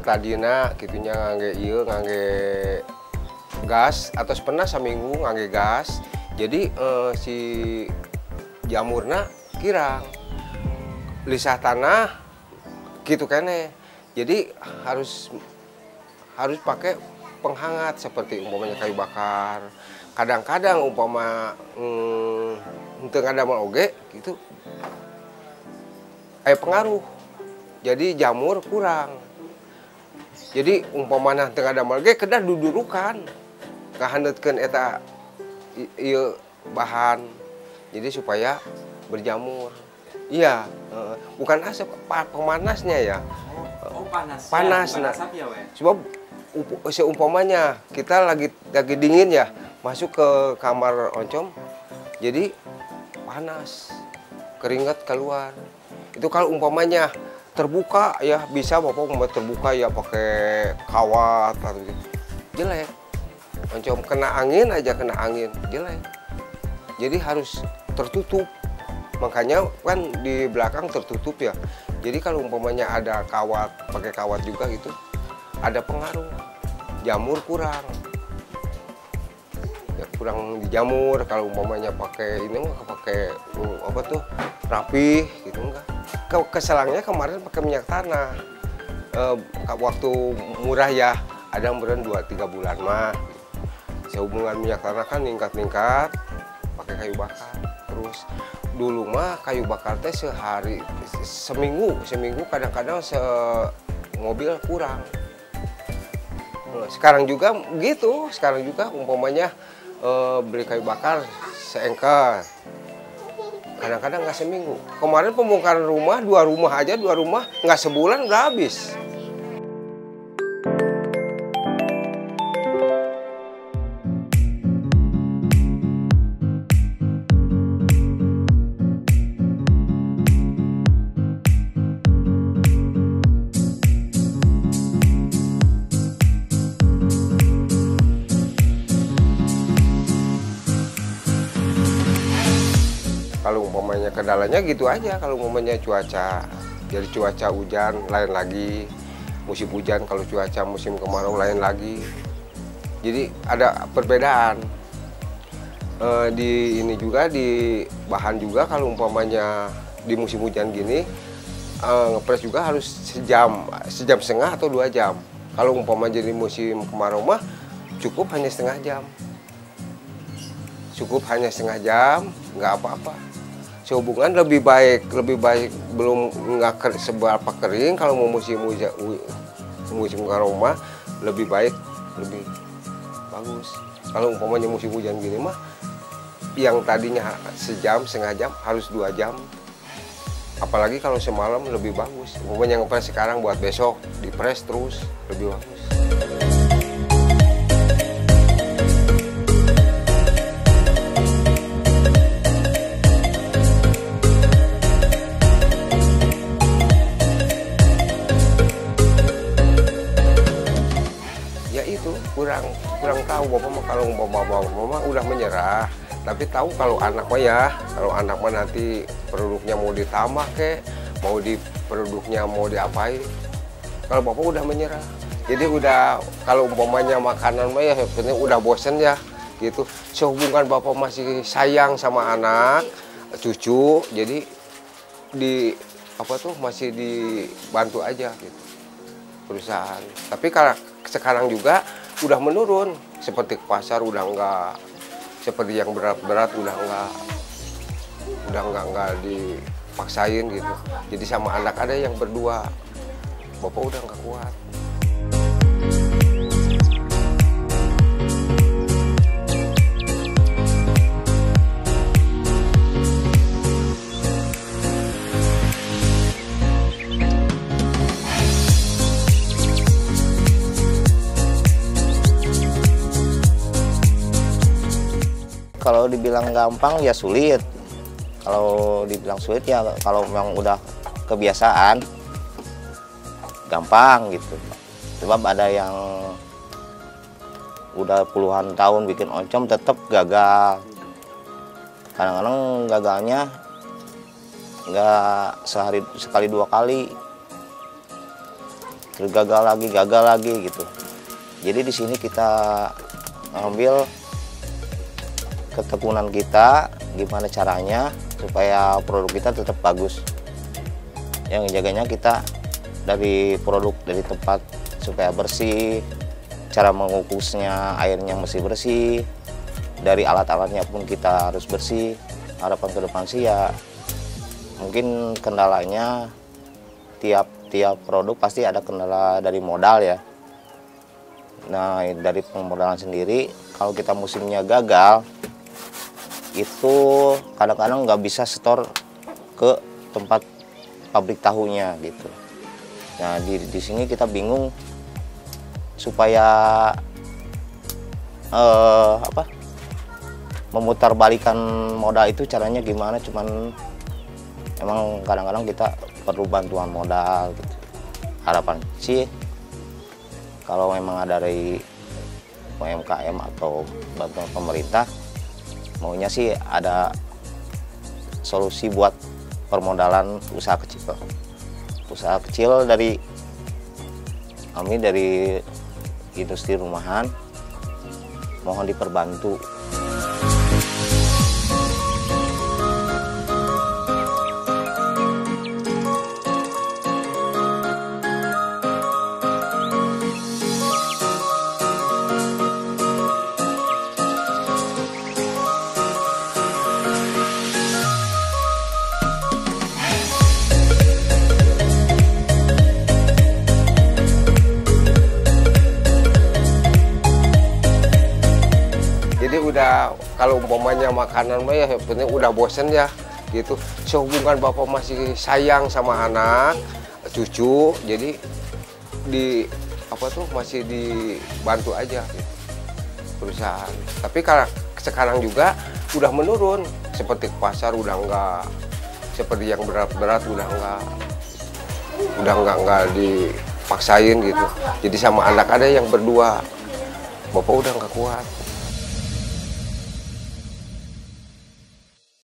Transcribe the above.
tadina gitunya ngangge ieu ngangge gas atau pernah saminggu ngangge gas. Jadi si jamurna kirang lisah tanah gitu kene. Jadi harus pakai penghangat seperti umpamanya kayu bakar. Kadang-kadang umpama teu ngadamel oge gitu aya pengaruh. Jadi jamur kurang. Jadi umpamana teu ngadamel oge kedah dudurukan. Ngahandeutkeun eta ieu bahan. Jadi supaya berjamur. Iya, bukan asap, pemanasnya ya. Oh, panas. Panas. Ya, Nah, asap ya, we. sebab seumpamanya kita lagi dingin ya, masuk ke kamar oncom, jadi panas, keringat keluar. Itu kalau umpamanya terbuka ya bisa bapak umpamanya terbuka ya pakai kawat atau gitu. Jelek. Oncom kena angin aja kena angin, jelek. Jadi harus tertutup. Makanya kan di belakang tertutup ya. Jadi kalau umpamanya ada kawat, pakai kawat juga gitu, ada pengaruh. Jamur kurang. Ya kurang dijamur kalau umpamanya pakai ini mah pakai apa tuh? Rapih gitu enggak. Keselangnya kemarin pakai minyak tanah. Waktu murah ya, ada yang beren 2-3 bulan mah. Sehubungan minyak tanah kan ningkat-ningkat, pakai kayu bakar. Terus dulu mah kayu bakar teh seminggu kadang-kadang mobil kurang. Sekarang juga gitu, umpamanya beli kayu bakar seengkel. Kadang-kadang nggak seminggu. Kemarin pembongkaran rumah, 2 rumah nggak sebulan udah habis. Kalau umpamanya kendalanya gitu aja, kalau umpamanya cuaca, jadi cuaca hujan lain lagi, musim hujan kalau cuaca musim kemarau lain lagi. Jadi ada perbedaan. Di ini juga di bahan juga kalau umpamanya di musim hujan gini ngepres juga harus sejam setengah atau 2 jam. Kalau umpamanya di musim kemarau mah cukup hanya setengah jam. Nggak apa-apa. Sehubungan lebih baik belum nggak seberapa kering. Kalau mau musim kemarau mah lebih baik lebih bagus. Kalau umpamanya musim hujan gini mah yang tadinya setengah jam harus 2 jam. Apalagi kalau semalam lebih bagus. Umpamanya ngepres sekarang buat besok dipres terus lebih bagus. Kurang tahu bapak mah kalau bapak udah menyerah, tapi tahu kalau anak mah nanti produknya mau ditambah produknya mau diapain. Kalau bapak udah menyerah, jadi udah kalau umpamanya makanan mah ya sebenarnya udah bosen ya gitu. Sehubungan bapak masih sayang sama anak cucu, jadi masih dibantu aja gitu perusahaan. Tapi kalau sekarang juga udah menurun, seperti ke pasar udah enggak, seperti yang berat-berat udah enggak dipaksain gitu. Jadi sama anak ada yang berdua, bapak udah enggak kuat. Kalau dibilang gampang ya sulit. Kalau dibilang sulit ya kalau memang udah kebiasaan gampang gitu. Sebab ada yang udah puluhan tahun bikin oncom tetap gagal. Kadang-kadang gagalnya nggak sekali 2 kali. terus gagal lagi gitu. Jadi di sini kita ambil ketekunan kita, gimana caranya supaya produk kita tetap bagus. Yang jaganya kita dari produk, dari tempat supaya bersih, cara mengukusnya airnya mesti bersih, dari alat-alatnya pun kita harus bersih. Harapan ke depan sih ya mungkin kendalanya tiap produk pasti ada kendala dari modal ya. Nah, dari pemodalan sendiri, kalau kita musimnya gagal, itu kadang-kadang nggak bisa setor ke tempat pabrik tahunya gitu. Nah, di sini kita bingung supaya memutarbalikkan modal itu caranya gimana, cuman emang kadang-kadang kita perlu bantuan modal gitu. Harapan sih kalau memang ada dari UMKM atau bantuan pemerintah, maunya sih ada solusi buat permodalan usaha kecil. Usaha kecil dari kami dari industri rumahan, mohon diperbantu. Jadi udah kalau umpamanya makanan mah ya penting udah bosen ya gitu. Sehubungan bapak masih sayang sama anak, cucu, jadi masih dibantu aja gitu, perusahaan. Tapi kalau sekarang juga udah menurun, seperti ke pasar udah enggak, seperti yang berat-berat udah enggak dipaksain gitu. Jadi sama anak ada yang berdua, bapak udah enggak kuat.